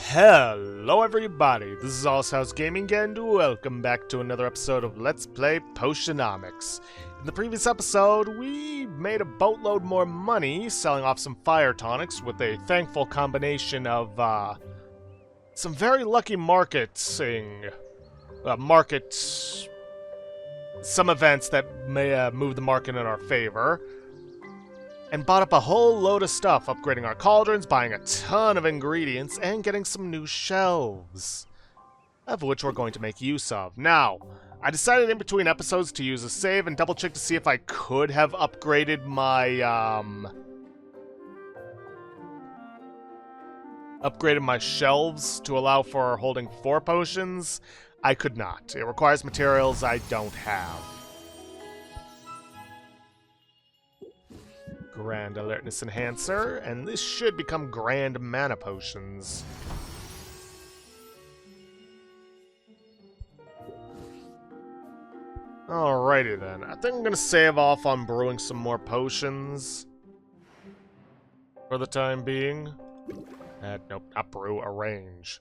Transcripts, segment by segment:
Hello everybody, this is Allshouse Gaming and welcome back to another episode of Let's Play Potionomics. In the previous episode, we made a boatload more money selling off some fire tonics with a thankful combination of some very lucky some events that may move the market in our favor. And bought up a whole load of stuff, upgrading our cauldrons, buying a ton of ingredients, and getting some new shelves, of which we're going to make use of. Now, I decided in between episodes to use a save and double check to see if I could have upgraded my, shelves to allow for holding 4 potions. I could not. It requires materials I don't have. Grand Alertness Enhancer, and this should become Grand Mana Potions. Alrighty then, I think I'm gonna save off on brewing some more potions for the time being. Nope, not brew, arrange.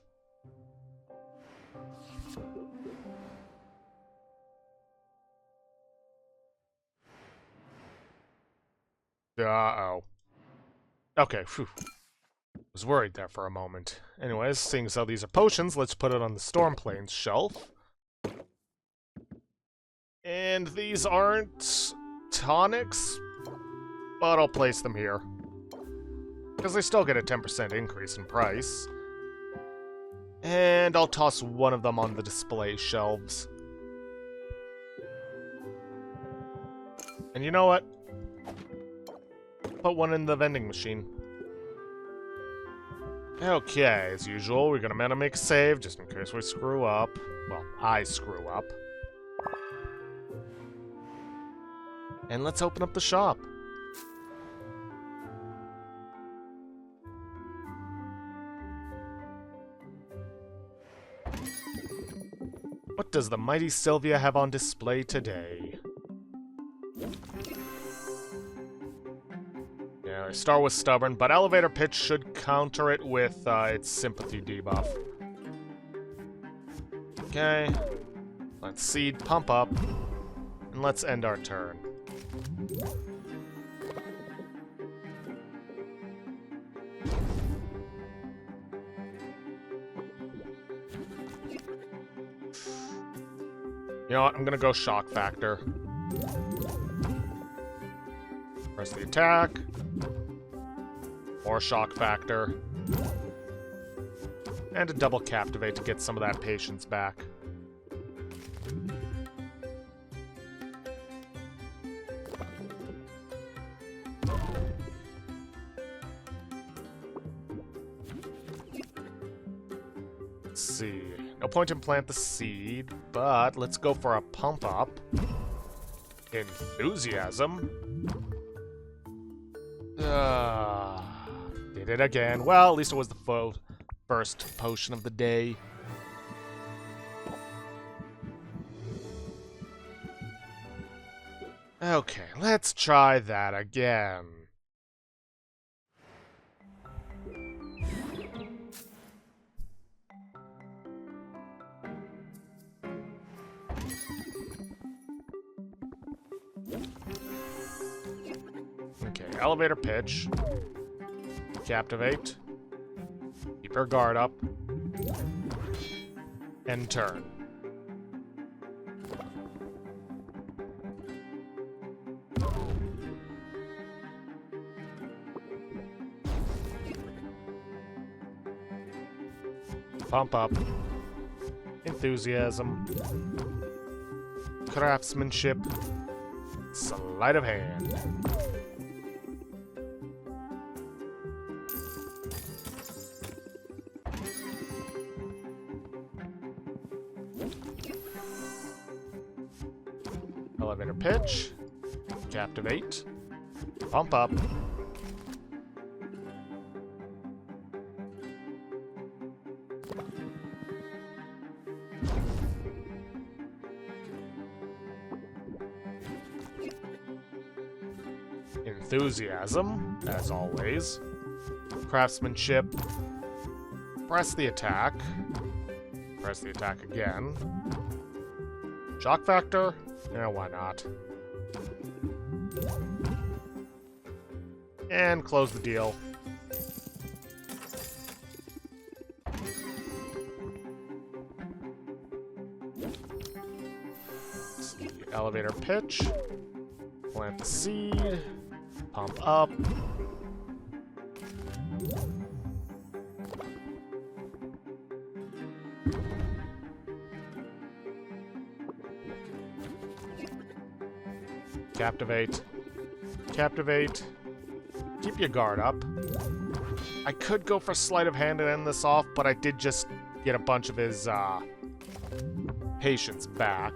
Uh-oh. Okay, phew. Was worried there for a moment. Anyways, seeing as how these are potions, let's put it on the Stormplains shelf. And these aren't tonics, but I'll place them here. Because they still get a 10% increase in price. And I'll toss one of them on the display shelves. And you know what? Put one in the vending machine. Okay, as usual, we're gonna make a save, just in case we screw up. Well, I screw up. And let's open up the shop. What does the mighty Sylvia have on display today? Star was stubborn, but Elevator Pitch should counter it with its Sympathy debuff. Okay. Let's Seed Pump Up, and let's end our turn. You know what? I'm gonna go Shock Factor. Press the attack. More Shock Factor. And a double Captivate to get some of that patience back. Let's see. No point in Plant the Seed, but let's go for a Pump Up. Enthusiasm. Did it again. Well, at least it was the first potion of the day. Okay, let's try that again. Okay, Elevator Pitch. Captivate. Keep her guard up. End turn. Pump Up. Enthusiasm. Craftsmanship. Sleight of Hand. Elevator Pitch. Captivate. Pump Up. Enthusiasm, as always. Craftsmanship. Press the attack. Press the attack again. Shock factor? Yeah, why not? And close the deal. Elevator pitch. Plant the seed. Pump up. Captivate. Captivate. Keep your guard up. I could go for sleight of hand and end this off, but I did just get a bunch of his, patience back.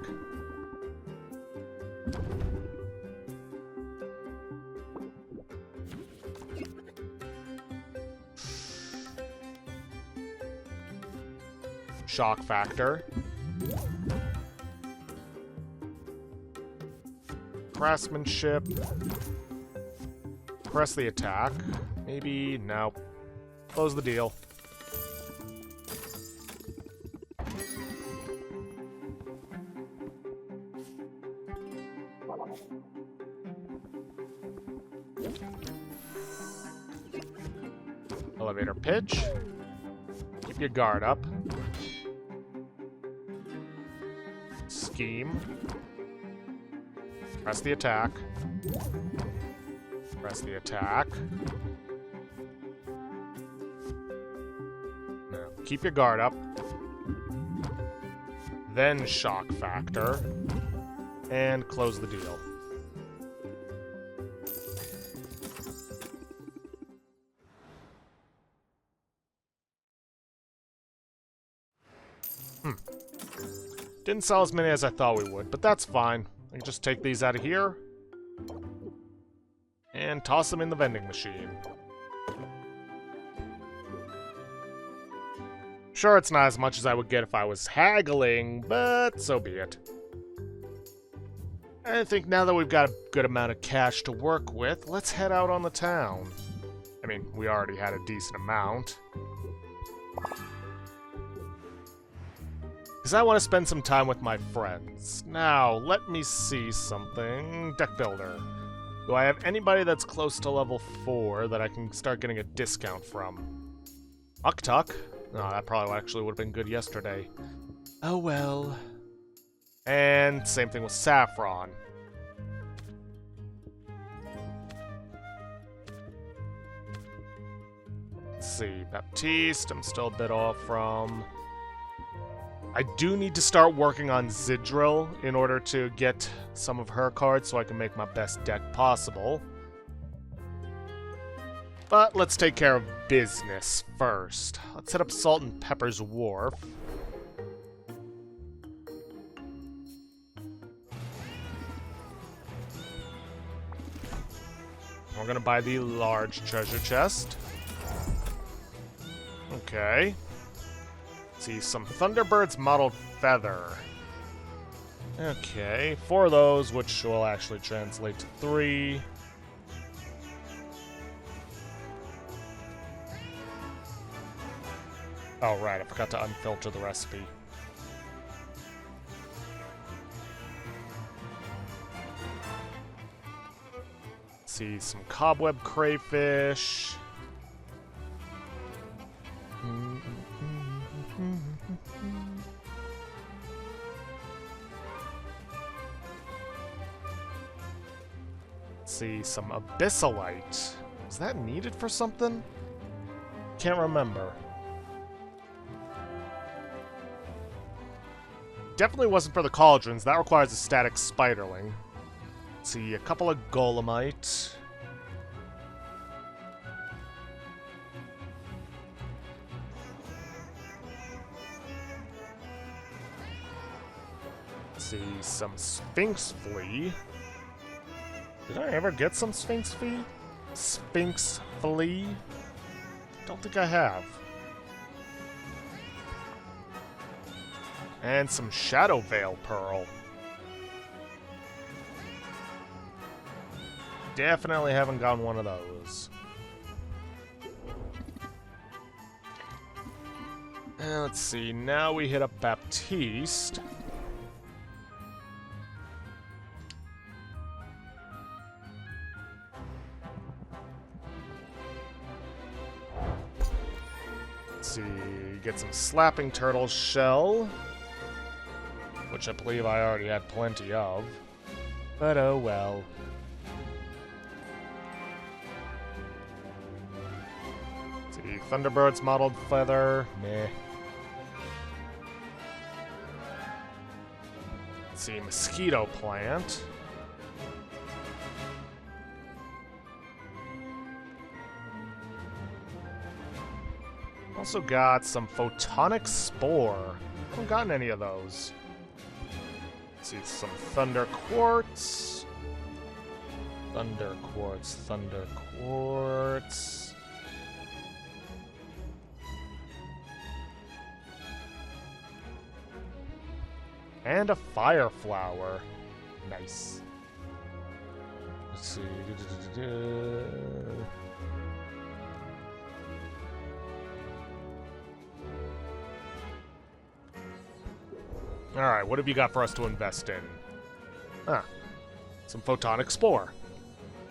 Shock factor. Craftsmanship. Press the attack. Maybe, no. Close the deal. Elevator pitch. Keep your guard up. Scheme. Press the attack. Press the attack. Now, keep your guard up. Then shock factor. And close the deal. Didn't sell as many as I thought we would, but that's fine. I can just take these out of here and toss them in the vending machine. Sure, it's not as much as I would get if I was haggling, but so be it. I think now that we've got a good amount of cash to work with, let's head out on the town. I mean, we already had a decent amount. Because I want to spend some time with my friends. Now, let me see something. Deck builder. Do I have anybody that's close to level 4 that I can start getting a discount from? Uktuk? No, that probably actually would have been good yesterday. Oh well. And same thing with Saffron. Let's see. Baptiste, I'm still a bit off from. I do need to start working on Zidril in order to get some of her cards so I can make my best deck possible. But let's take care of business first. Let's hit up Salt and Pepper's Wharf. We're gonna buy the large treasure chest. Okay. See, some Thunderbird's Mottled Feather. Okay, 4 of those, which will actually translate to 3. Oh, right, I forgot to unfilter the recipe. See, some Cobweb Crayfish. See, some Abyssalite. Is that needed for something? Can't remember. Definitely wasn't for the cauldrons. That requires a static spiderling. Let's see, a couple of Golemite. Let's see, some Sphinx Flea. Did I ever get some Sphinx Flea? Sphinx Flea? Don't think I have. And some Shadow Veil Pearl. Definitely haven't gotten one of those. Let's see, now we hit up Baptiste. Let's see, get some Slapping Turtle Shell, which I believe I already had plenty of, but oh well. Let's see, Thunderbird's Mottled Feather, meh. Let's see, Mosquito Plant. Also got some Photonic Spore. Haven't gotten any of those. Let's see, some Thunder Quartz. Thunder Quartz, Thunder Quartz. And a Fire Flower. Nice. Let's see. Alright, what have you got for us to invest in? Ah, some Photonic Spore.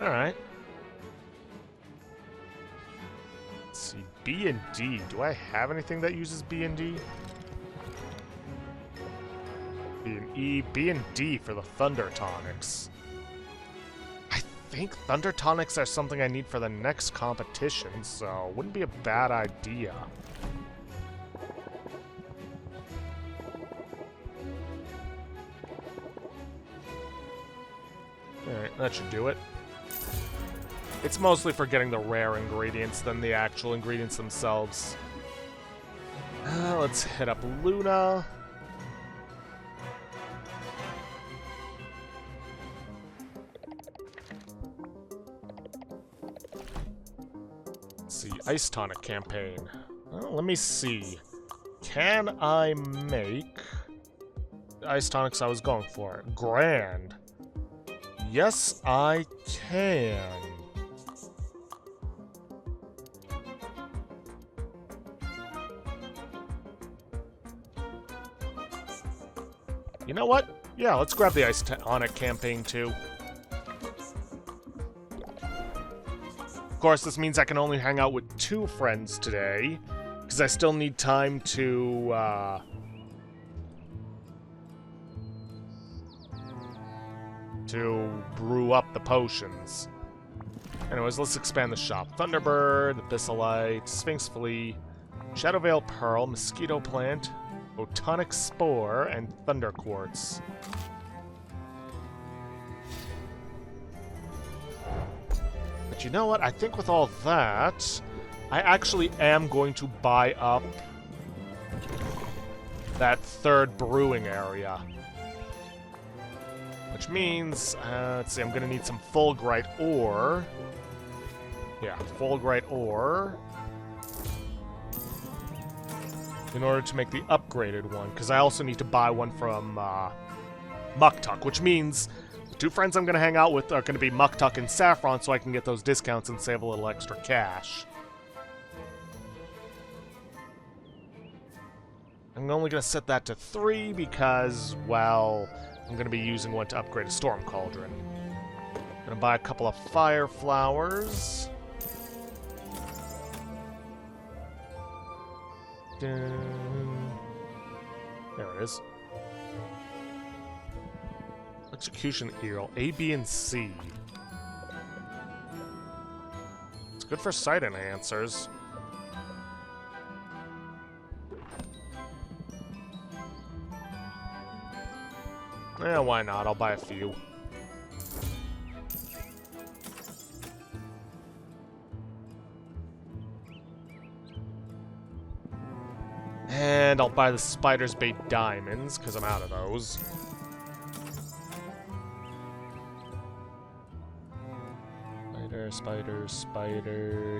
Alright. Let's see, B and D. Do I have anything that uses B and D? B and E, B and D for the Thunder Tonics. I think Thunder Tonics are something I need for the next competition, so wouldn't be a bad idea. Alright, that should do it. It's mostly for getting the rare ingredients than the actual ingredients themselves. Let's hit up Luna. Let's see, Ice Tonic campaign. Well, let me see. Can I make the Ice Tonics I was going for? Grand. Yes, I can. You know what? Yeah, let's grab the Ice Tonic campaign too. Of course, this means I can only hang out with 2 friends today, because I still need time to, brew up the potions. Anyways, let's expand the shop. Thunderbird, Abyssalite, Sphinx Flea, Shadowveil Pearl, Mosquito Plant, Photonic Spore, and Thunder Quartz. But you know what? I think with all that, I actually am going to buy up that 3rd brewing area. Which means, let's see, I'm gonna need some Fulgurite ore. Yeah, Fulgurite ore. In order to make the upgraded one, because I also need to buy one from Muktuk, which means the 2 friends I'm gonna hang out with are gonna be Muktuk and Saffron, so I can get those discounts and save a little extra cash. I'm only gonna set that to 3 because, well, I'm going to be using one to upgrade a Storm Cauldron. I'm going to buy a couple of Fire Flowers. Dun. There it is. Execution Eel, A, B, and C. It's good for sight enhancers. Yeah, why not? I'll buy a few. And I'll buy the Spider's Bait Diamonds, because I'm out of those. Spider.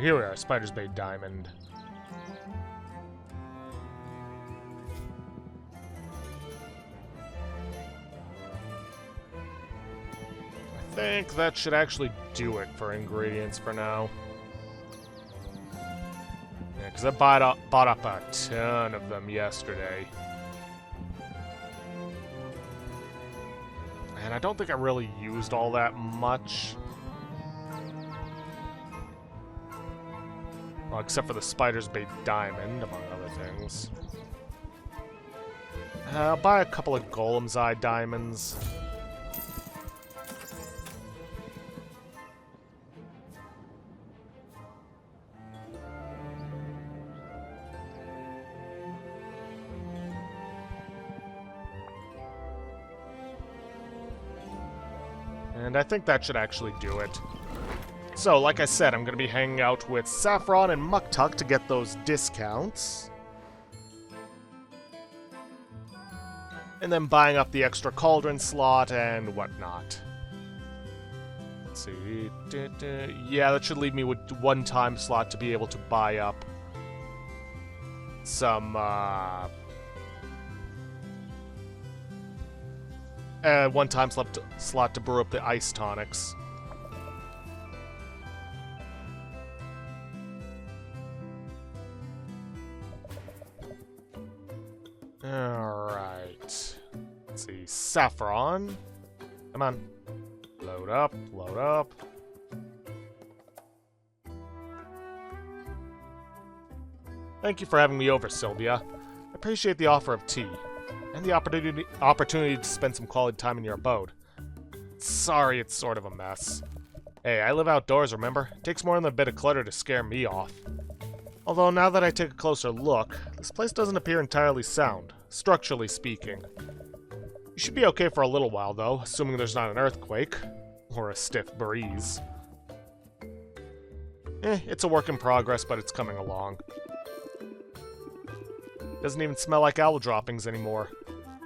Here we are, Spider's Bait Diamond. I think that should actually do it for ingredients for now. Yeah, because because I bought up a ton of them yesterday. And I don't think I really used all that much. Well, except for the Spider's Bait Diamond, among other things. I'll buy a couple of Golem's Eye Diamonds. And I think that should actually do it. So, like I said, I'm going to be hanging out with Saffron and Muktuk to get those discounts. And then buying up the extra cauldron slot and whatnot. Let's see. Yeah, that should leave me with one time slot to be able to buy up some, one time slot to brew up the ice tonics. Alright. Let's see. Saffron. Come on. Load up, load up. Thank you for having me over, Sylvia. I appreciate the offer of tea. And the opportunity to spend some quality time in your abode. Sorry, it's sort of a mess. Hey, I live outdoors, remember? It takes more than a bit of clutter to scare me off. Although, now that I take a closer look, this place doesn't appear entirely sound, structurally speaking. You should be okay for a little while, though, assuming there's not an earthquake. Or a stiff breeze. It's a work in progress, but it's coming along. Doesn't even smell like owl droppings anymore.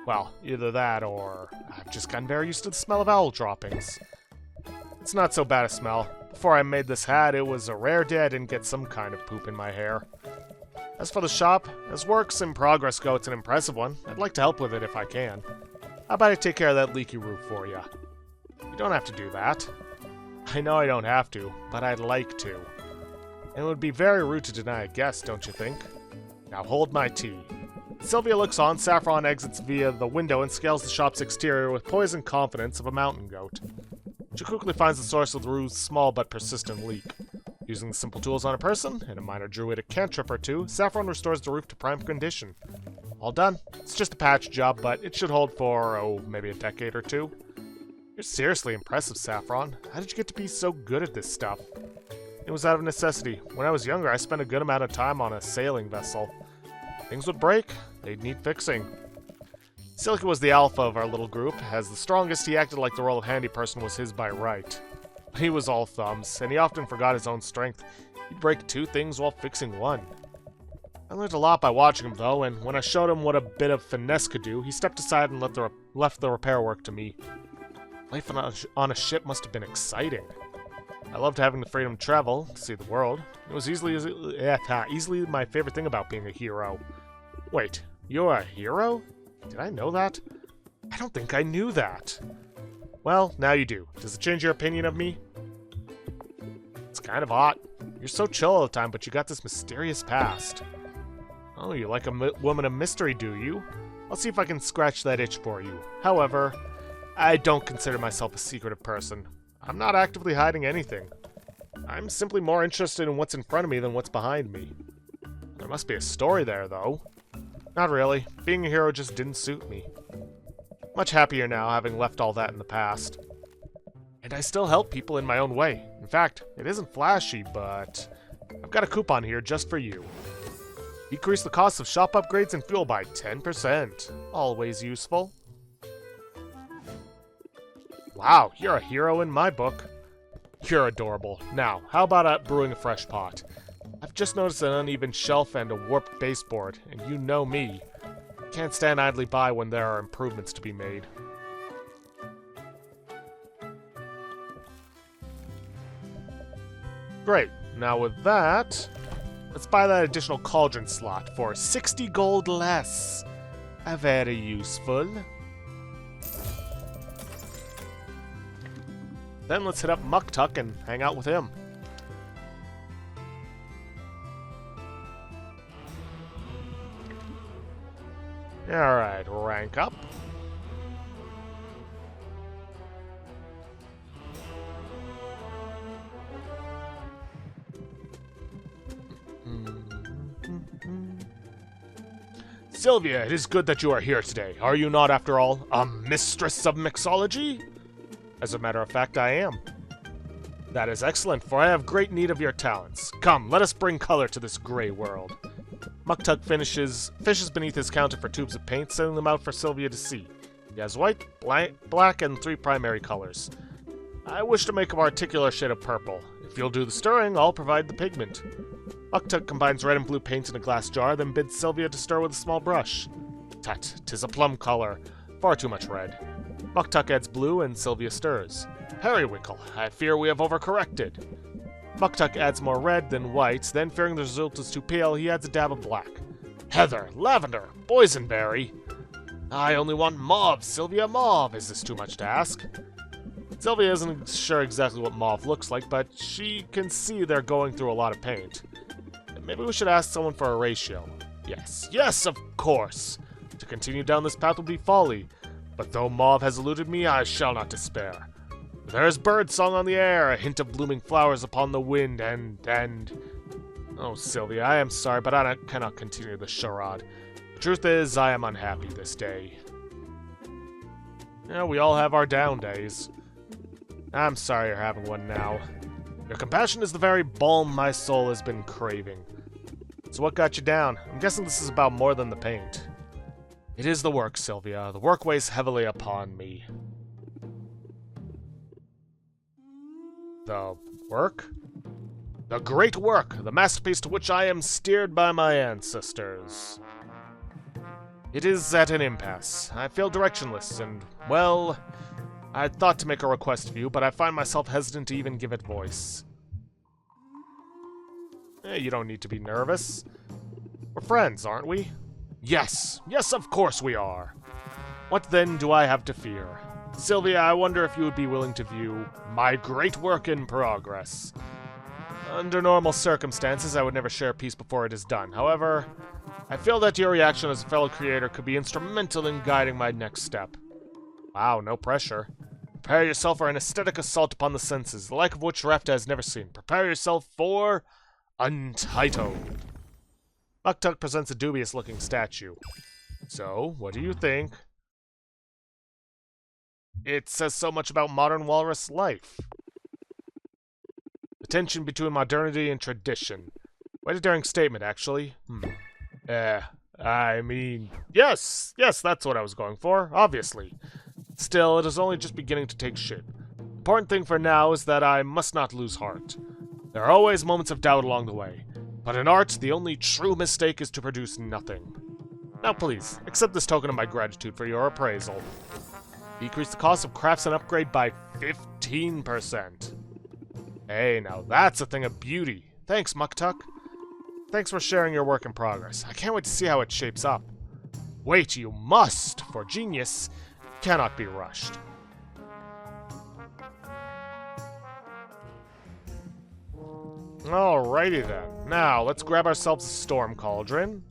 Well, either that or I've just gotten very used to the smell of owl droppings. It's not so bad a smell. Before I made this hat, it was a rare day I didn't get some kind of poop in my hair. As for the shop, as works in progress go, it's an impressive one. I'd like to help with it if I can. How about I take care of that leaky roof for you? You don't have to do that. I know I don't have to, but I'd like to. And it would be very rude to deny a guest, don't you think? Now hold my tea. Sylvia looks on, Saffron exits via the window and scales the shop's exterior with poise and confidence of a mountain goat. She quickly finds the source of the roof's small but persistent leak. Using the simple tools on a person and a minor druidic cantrip or two, Saffron restores the roof to prime condition. All done. It's just a patch job, but it should hold for, maybe a decade or two. You're seriously impressive, Saffron. How did you get to be so good at this stuff? It was out of necessity. When I was younger, I spent a good amount of time on a sailing vessel. Things would break. They'd need fixing. Silica was the alpha of our little group. As the strongest, he acted like the role of handy person was his by right. He was all thumbs, and he often forgot his own strength. He'd break two things while fixing one. I learned a lot by watching him, though, and when I showed him what a bit of finesse could do, he stepped aside and left the repair work to me. Life on a ship must have been exciting. I loved having the freedom to travel, to see the world. It was easily my favorite thing about being a hero. Wait, you're a hero? Did I know that? I don't think I knew that. Well, now you do. Does it change your opinion of me? It's kind of hot. You're so chill all the time, but you got this mysterious past. Oh, you like a woman of mystery, do you? I'll see if I can scratch that itch for you. However, I don't consider myself a secretive person. I'm not actively hiding anything. I'm simply more interested in what's in front of me than what's behind me. There must be a story there, though. Not really. Being a hero just didn't suit me. Much happier now, having left all that in the past. And I still help people in my own way. In fact, it isn't flashy, but I've got a coupon here just for you. Decrease the cost of shop upgrades and fuel by 10%. Always useful. Wow, you're a hero in my book. You're adorable. Now, how about brewing a fresh pot? I've just noticed an uneven shelf and a warped baseboard, and you know me. Can't stand idly by when there are improvements to be made. Great. Now with that, let's buy that additional cauldron slot for 60 gold less. Very useful. Then let's hit up Muktuk and hang out with him. Alright, rank up. Sylvia, it is good that you are here today. Are you not, after all, a mistress of mixology? As a matter of fact, I am. That is excellent, for I have great need of your talents. Come, let us bring color to this gray world. Muktuk fishes beneath his counter for tubes of paint, setting them out for Sylvia to see. He has white, black, and 3 primary colors. I wish to make a particular shade of purple. If you'll do the stirring, I'll provide the pigment. Muktuk combines red and blue paint in a glass jar, then bids Sylvia to stir with a small brush. Tut, 'tis a plum color. Far too much red. Muktuk adds blue, and Sylvia stirs. Periwinkle, I fear we have overcorrected. Muktuk adds more red than white, then fearing the result is too pale, he adds a dab of black. Heather, lavender, boysenberry. I only want mauve, Sylvia, mauve. Is this too much to ask? Sylvia isn't sure exactly what mauve looks like, but she can see they're going through a lot of paint. Maybe we should ask someone for a ratio. Yes, of course. To continue down this path would be folly, but though mauve has eluded me, I shall not despair. There is birdsong on the air, a hint of blooming flowers upon the wind, and... Oh, Sylvia, I am sorry, but I cannot continue the charade. The truth is, I am unhappy this day. Yeah, we all have our down days. I'm sorry you're having one now. Your compassion is the very balm my soul has been craving. So what got you down? I'm guessing this is about more than the paint. It is the work, Sylvia. The work weighs heavily upon me. The work? The great work, the masterpiece to which I am steered by my ancestors. It is at an impasse. I feel directionless, and, well, I thought to make a request of you, but I find myself hesitant to even give it voice. You don't need to be nervous. We're friends, aren't we? Yes, of course we are. What then do I have to fear? Sylvia, I wonder if you would be willing to view my great work in progress. Under normal circumstances, I would never share a piece before it is done. However, I feel that your reaction as a fellow creator could be instrumental in guiding my next step. Wow, no pressure. Prepare yourself for an aesthetic assault upon the senses, the like of which Rafta has never seen. Prepare yourself for... Untitled. Muktuk presents a dubious-looking statue. So, what do you think? It says so much about modern walrus life. The tension between modernity and tradition. Quite a daring statement, actually. I mean... Yes, that's what I was going for, obviously. Still, it is only just beginning to take shape. The important thing for now is that I must not lose heart. There are always moments of doubt along the way, but in art, the only true mistake is to produce nothing. Now please, accept this token of my gratitude for your appraisal. Decrease the cost of crafts and upgrade by 15%. Hey, now that's a thing of beauty. Thanks, Muktuk. Thanks for sharing your work in progress. I can't wait to see how it shapes up. Wait, you must, for genius cannot be rushed. Alrighty then. Now, let's grab ourselves a storm cauldron.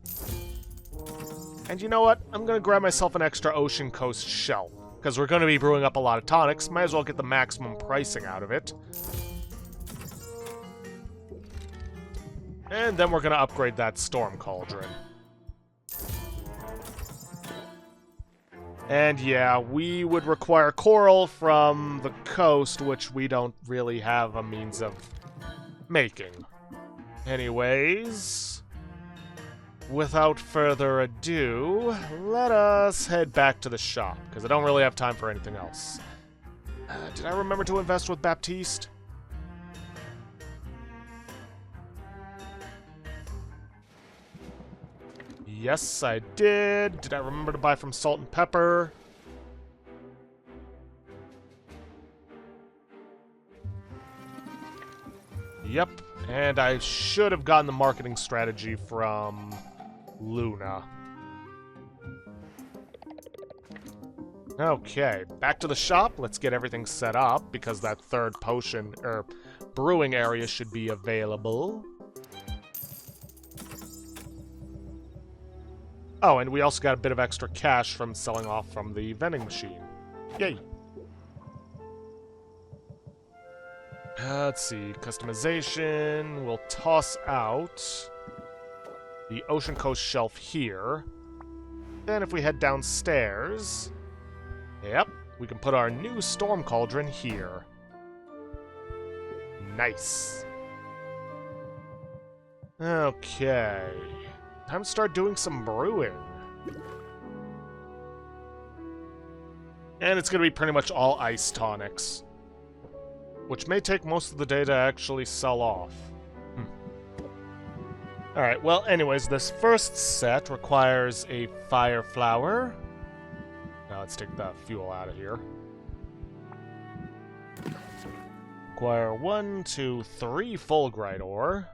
And you know what? I'm gonna grab myself an extra Ocean Coast shell. Because we're gonna be brewing up a lot of tonics, might as well get the maximum pricing out of it. And then we're gonna upgrade that storm cauldron. And yeah, we would require coral from the coast, which we don't really have a means of making. Anyways, without further ado, let us head back to the shop, because I don't really have time for anything else. Did I remember to invest with Baptiste? Yes, I did. Did I remember to buy from Salt and Pepper? Yep, and I should have gotten the marketing strategy from Luna. Okay, back to the shop. Let's get everything set up, because that third potion, brewing area should be available. Oh, and we also got a bit of extra cash from selling off from the vending machine. Yay! Let's see, customization. We'll toss out the Ocean Coast shelf here. Then if we head downstairs, yep, we can put our new storm cauldron here. Nice. Okay. Time to start doing some brewing. And it's going to be pretty much all ice tonics, which may take most of the day to actually sell off. Alright, well, anyways, this first set requires a fire flower. Now let's take the fuel out of here. Require 1, 2, 3 fulgurite ore.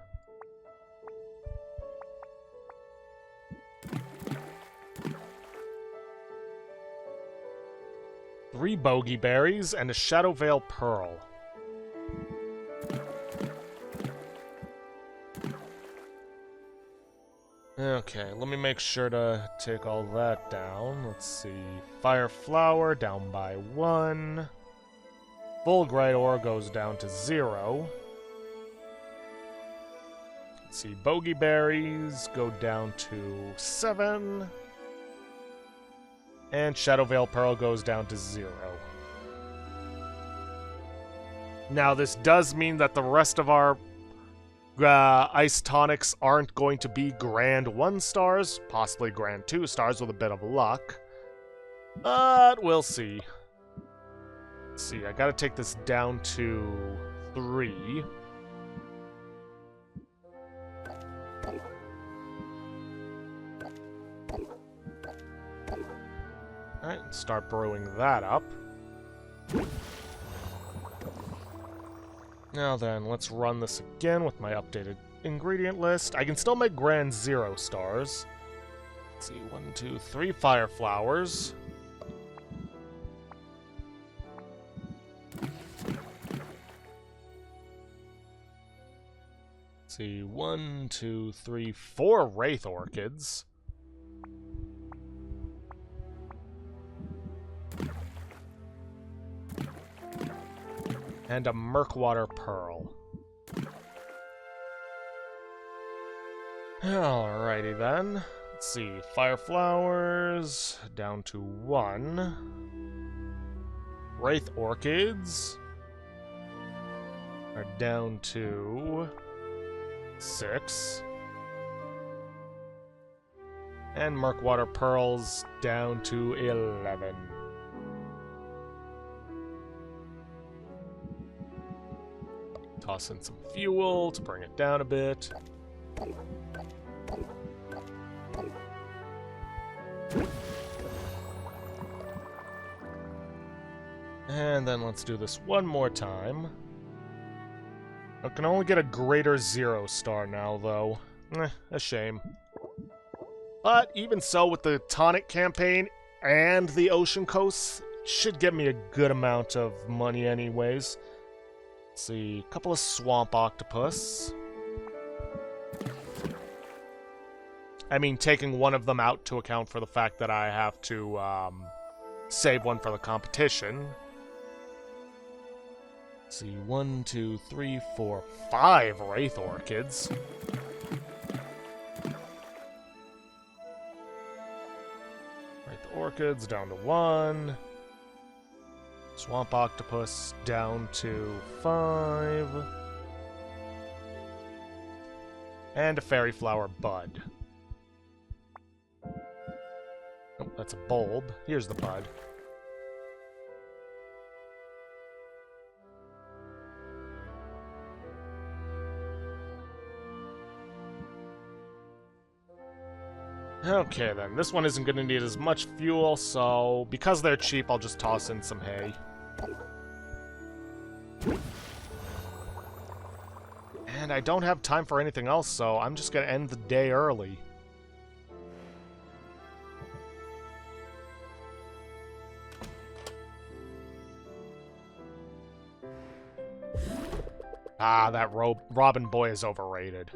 Three bogey berries and a shadow veil pearl. Okay, let me make sure to take all that down. Let's see. Fire flower down by 1. Fulgurite ore goes down to 0. Let's see. Bogey berries go down to 7. And Shadow Veil Pearl goes down to 0. Now, this does mean that the rest of our ice tonics aren't going to be Grand 1 stars, possibly Grand 2 stars with a bit of luck. But we'll see. Let's see, I gotta take this down to 3. Alright, start brewing that up. Now then, let's run this again with my updated ingredient list. I can still make Grand 0 stars. Let's see, 1, 2, 3 fire flowers. Let's see, 1, 2, 3, 4 wraith orchids. And a Murkwater Pearl. Alrighty then. Let's see. Fire Flowers down to 1. Wraith Orchids are down to 6. And Murkwater Pearls down to 11. Toss in some fuel to bring it down a bit. And then let's do this one more time. I can only get a greater 0 star now, though. A shame. But even so, with the tonic campaign and the Ocean Coast, it should get me a good amount of money anyways. Let's see, a couple of swamp octopus. I mean, taking one of them out to account for the fact that I have to save one for the competition. Let's see, 1, 2, 3, 4, 5 wraith orchids. Wraith orchids down to 1. Swamp octopus down to 5. And a fairy flower bud. Oh, that's a bulb. Here's the bud. Okay then, this one isn't going to need as much fuel, so because they're cheap, I'll just toss in some hay. And I don't have time for anything else, so I'm just going to end the day early. Ah, that Robin boy is overrated.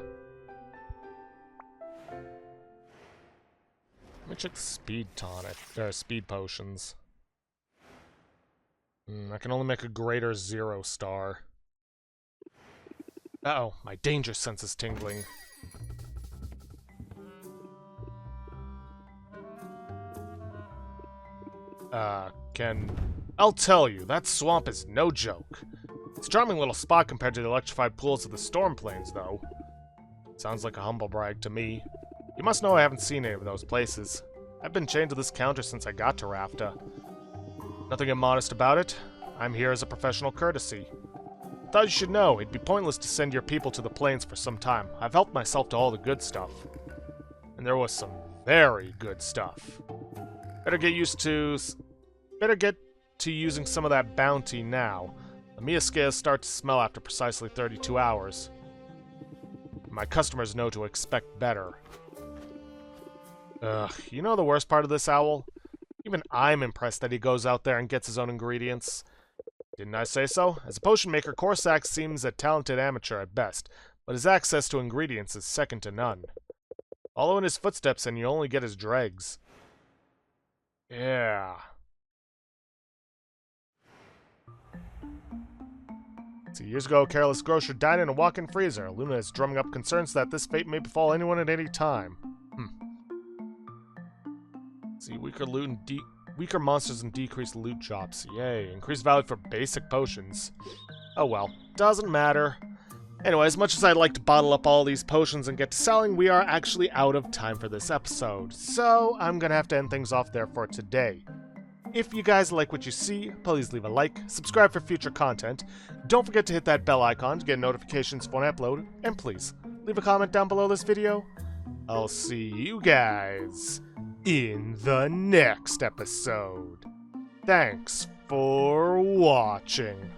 Let me check the speed tonic, speed potions. I can only make a greater 0 star. Uh-oh, my danger sense is tingling. I'll tell you, that swamp is no joke. It's a charming little spot compared to the electrified pools of the storm plains, though. Sounds like a humble brag to me. You must know I haven't seen any of those places. I've been chained to this counter since I got to Rafta. Nothing immodest about it. I'm here as a professional courtesy. Thought you should know, it'd be pointless to send your people to the plains for some time. I've helped myself to all the good stuff. And there was some very good stuff. Better get to using some of that bounty now. The Mia scales start to smell after precisely 32 hours. My customers know to expect better. Ugh, you know the worst part of this owl? Even I'm impressed that he goes out there and gets his own ingredients. Didn't I say so? As a potion maker, Corsac seems a talented amateur at best, but his access to ingredients is second to none. Follow in his footsteps and you only get his dregs. Yeah. See, years ago, a careless grocer died in a walk-in freezer. Luna is drumming up concerns that this fate may befall anyone at any time. See, weaker monsters and decreased loot drops. Yay. Increased value for basic potions. Oh well. Doesn't matter. Anyway, as much as I'd like to bottle up all these potions and get to selling, we are actually out of time for this episode. So, I'm gonna have to end things off there for today. If you guys like what you see, please leave a like, subscribe for future content, don't forget to hit that bell icon to get notifications when I upload, and please, leave a comment down below this video. I'll see you guys in the next episode. Thanks for watching.